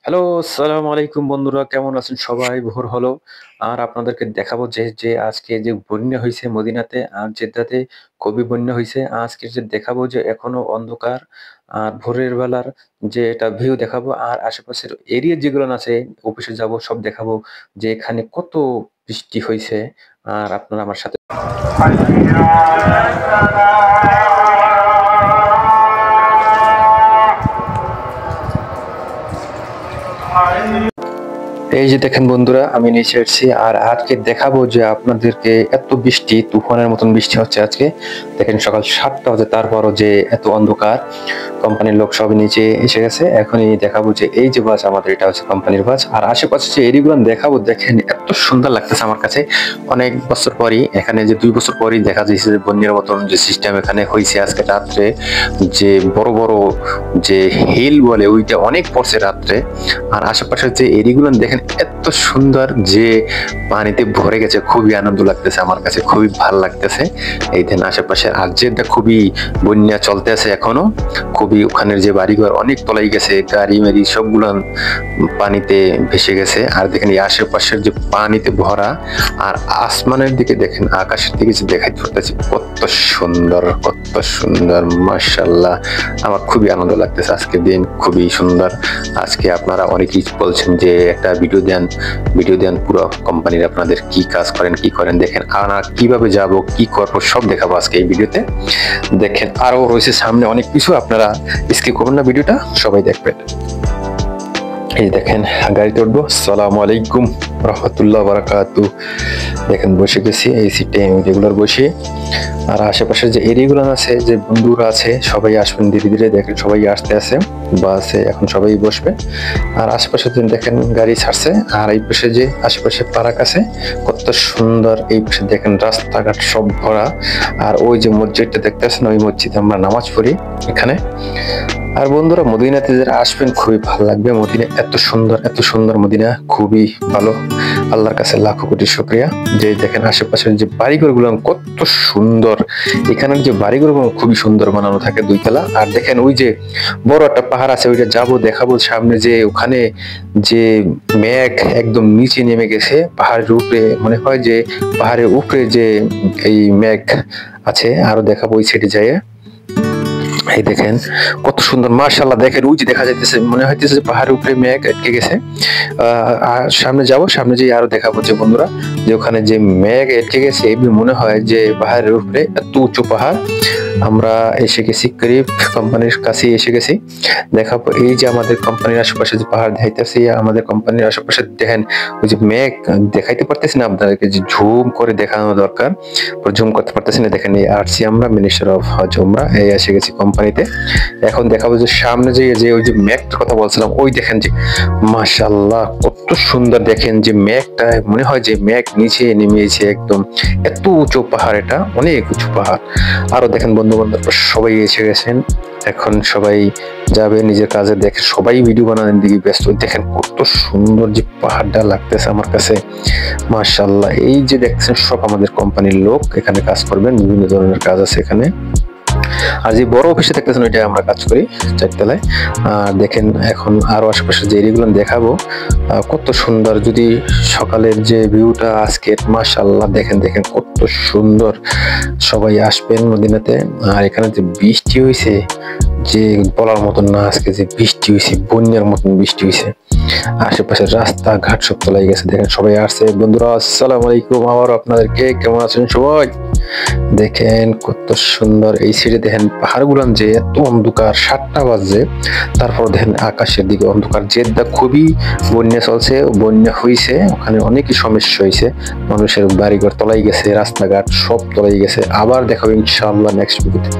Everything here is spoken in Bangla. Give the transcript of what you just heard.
হ্যালো, আসসালামু আলাইকুম বন্ধুরা, কেমন আছেন সবাই? ভোর হলো। আর আপনাদেরকে দেখাবো যে আজকে যে বন্যা হইছে মদিনাতে আর জেদ্দাতে খুবই বন্যা হইছে। আজকে যে দেখাবো যে এখনো অন্ধকার আর ভোরের বেলার যে এটা ভিউ দেখাবো আর আশেপাশের এরিয়া যেগুলো আছে অফিসে যাবো সব দেখাবো যে এখানে কত বৃষ্টি হইছে। আর আপনারা আমার সাথে এই যে দেখেন বন্ধুরা, আমি নিচে এসেছি আর আজকে দেখাবো যে আপনাদেরকে এত বৃষ্টি তুফানের মতন বৃষ্টি হচ্ছে আজকে। দেখেন সকাল 7টা বাজে, তারপরও যে এত অন্ধকার। কোম্পানির লোক সব নিচে এসে গেছে। এখনই দেখাবো যে এই যে বাস আমাদের, এটা হচ্ছে কোম্পানির বাস। আর আশেপাশে যে এরিয়াগুলো দেখাবো, দেখেন এত সুন্দর লাগতেছে আমার কাছে। অনেক বছর পরই এখানে, যে 2 বছর পরই দেখা যাচ্ছে যে বন্যার মতন যে সিস্টেম এখানে হয়েছে আজকে রাত্রে। যে বড় বড় যে হিল বলে ওইটা অনেক পড়ছে রাত্রে। আর আশেপাশের যে এরিয়াগুলো দেখেন এত সুন্দর, যে পানিতে ভরে গেছে। খুবই আনন্দ লাগতেছে আমার কাছে, খুবই ভালো লাগতেছে। এই দেন আশেপাশে আর যেটা খুবই বন্যা চলতে আছে এখনো, খুবই ওখানের যে বাড়িঘর অনেক তলাই গেছে, গাড়ি মেরি সবগুলো পানিতে ভেসে গেছে। আর দেখেন এই আশেপাশের যে পানিতে ভরা, আর আসমানের দিকে দেখেন, আকাশের দিকে যে দেখাই পড়তেছে কত সুন্দর, কত সুন্দর, মাশাআল্লাহ। আমার খুবই আনন্দ লাগতেছে, আজকের দিন খুবই সুন্দর। আজকে আপনারা অনেকেই বলছেন যে একটা ভিডিও দেন পুরো কোম্পানির, আপনাদের কি কাজ করেন কি করেন দেখেন। আর কিভাবে যাব কি করবো সব দেখাবো আজকে এই ভিডিওতে। দেখেন আরো রয়েছে সামনে অনেক কিছু, আপনারা স্কিপ করবেন না, ভিডিওটা সবাই দেখবেন। এই দেখেন গাড়িতে উঠবো। আসসালামু আলাইকুম রহমতুল্লাহ বারাকাতু। দেখেন বসে গেছি এই সিটে আমি রেগুলার বসি। আর আশেপাশের যে এরিয়াগুলো আছে, যে বন্ধুরা আছে, সবাই আসবেন ধীরে ধীরে। দেখেন সবাই আসতে আছে বাসে, এখন সবাই বসবে। আর আশেপাশে দেখেন গাড়ি ছাড়ছে। আর এই পাশে যে আশেপাশে পার্ক আছে কত সুন্দর। এই পাশে দেখেন রাস্তাঘাট সব ভরা। আর ওই যে মসজিদটা দেখতেছেন, ওই মসজিদে আমরা নামাজ পড়ি এখানে। আর বন্ধুরা মদিনাতে যারা আসবেন খুবই ভালো লাগবে। মদিনা এত সুন্দর, এত সুন্দর মদিনা, খুবই ভালো। আল্লাহর কাছে লাখো কোটি শুকরিয়া। যে দেখেন আশেপাশের যে বাড়িঘর গুলো কত সুন্দর। এখানের যে বাড়িঘর গুলো খুবই সুন্দর বানানো থাকে, 2 তলা। আর দেখেন ওই যে বড় একটা পাহাড় আছে, ওইটা যাবো দেখাবো সামনে। যে ওখানে যে মেঘ একদম নিচে নেমে গেছে পাহাড়ের উপরে, মনে হয় যে পাহাড়ের উপরে যে এই মেঘ আছে। আরো দেখাবো ওই সাইডে যায়। এই দেখেন কত সুন্দর, মাশাআল্লাহ। দেখেন ওই যে দেখা যাইতেছে, মনে হইতেছে যে পাহাড়ের উপরে মেঘ আটকে গেছে। আর সামনে যাব, সামনে যেয়ে আরো দেখাবো যে বন্ধুরা, যে ওখানে যে মেঘ আটকে গেছে, এই মনে হয় যে পাহাড়ের উপরে এত উঁচু পাহাড়। আমরা এসে গেছি, করিব কোম্পানির কাছে এসে গেছি। দেখাবো এই যে আমাদের কোম্পানির আশেপাশে যে পাহাড় দেখাইতেছি, আমাদের কোম্পানির আশেপাশে দেখেন ওই যে মেঘ। দেখাইতে পারতেছি না আপনাদেরকে, যে ঝুম করে দেখানো দরকার, জুম করতে পারতেছি না। দেখেন এই আসছি আমরা মিনিস্টার অফ হজ উমরা, এই এসে গেছি কোম্পানিতে। এখন দেখাবো যে সামনে যে ওই যে মেঘটার কথা বলছিলাম, ওই দেখেন যে মাশাআল্লাহ কত সুন্দর। দেখেন যে মেঘটা, মনে হয় যে মেঘ নিচে নেমেছে একদম। এত উঁচু পাহাড়, এটা অনেক উঁচু পাহাড়। আরো দেখেন বন্ধু বান্ধব সবাই এসে গেছেন। এখন সবাই যাবে নিজের কাজে। দেখে সবাই ভিডিও বানানোর দিকে ব্যস্ত। দেখেন কত সুন্দর যে পাহাড়টা লাগতেছে আমার কাছে, মাশাআল্লাহ। এই যে দেখছেন সব আমাদের কোম্পানির লোক এখানে কাজ করবেন, বিভিন্ন ধরনের কাজ আছে এখানে। আর যে বড় অফিসে দেখতেছেন ওইটা আমরা কাজ করি 4 তলায়। আর দেখেন এখন আরো আশেপাশে যে এরিয়াগুলো দেখাবো কত সুন্দর। যদি সকালের যে ভিউটা আজকের, মাশাআল্লাহ। দেখেন দেখেন কত সুন্দর। সবাই আসবেন মদিনাতে। আর এখানে যে বৃষ্টি হয়েছে, যে বলার মতন না। আজকে যে বৃষ্টি হয়েছে, বন্যার মতন বৃষ্টি হয়েছে। আশেপাশের রাস্তা ঘাট সব তলাই গেছে। দেখেন সবাই আসছে। বন্ধুরা আসসালামু আলাইকুম, আবার আপনাদেরকে, কেমন আছেন সবাই? দেখেন কত সুন্দর। এই সাইডে দেখেন পাহাড় গুলান যে এত অন্ধকার, 7টা বাজে, তারপর দেখেন আকাশের দিকে অন্ধকার। জেদ্দা খুবই বন্যা চলছে, বন্যা হয়েছে, ওখানে অনেকই সমস্যা হয়েছে। মানুষের বাড়িঘর তলাই গেছে, রাস্তাঘাট সব তলাই গেছে। আবার দেখাবো ইনশাআল্লাহ নেক্সট ভিডিওতে।